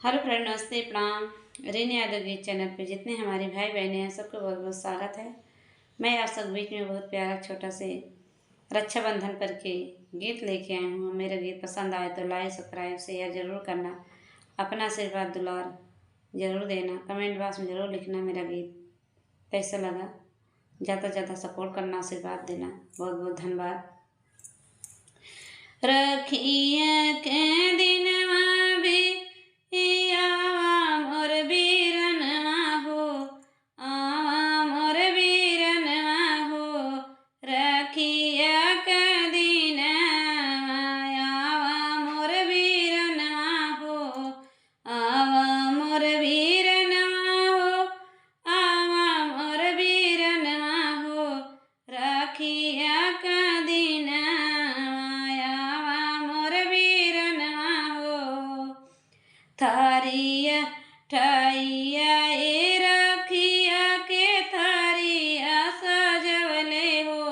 Hello friend, नमस्ते, प्रणाम। रीना यादव गीत चैनल पे जितने हमारे भाई बहनें हैं सबको बहुत बहुत स्वागत है। मैं आप सब बीच में बहुत प्यारा छोटा से रक्षाबंधन पर के गीत लेके आई हूँ। मेरा गीत पसंद आए तो लाइक सब्सक्राइब शेयर जरूर करना। अपना आशीर्वाद दुलार जरूर देना। कमेंट बॉक्स में जरूर लिखना मेरा गीत कैसा लगा। ज़्यादा से ज़्यादा सपोर्ट करना, आशीर्वाद देना। बहुत बहुत धन्यवाद। रखिए के दिनवा भी आवा मोर बीरनवा हो, आवा मोर बीरनवा हो। रखिए के दिनवा आवा मोर बीरनवा हो, आवा मोर बीरनवा हो, आवा मोर बीरनवा हो। रखिए के थारिया ठाइया ए रखिया के थारिया सजवले हो,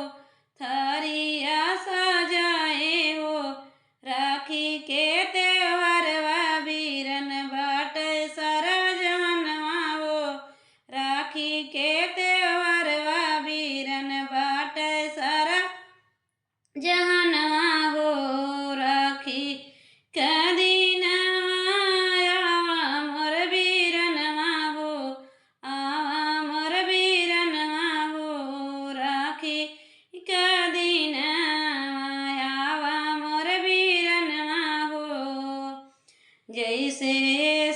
थारिया सजाए हो। राखी के त्योहारवा बीरन बाटे सारा जहनवा हो, राखी के त्योहारवा बीरन बाटे सारा जहनवा हो। राखी के जैसे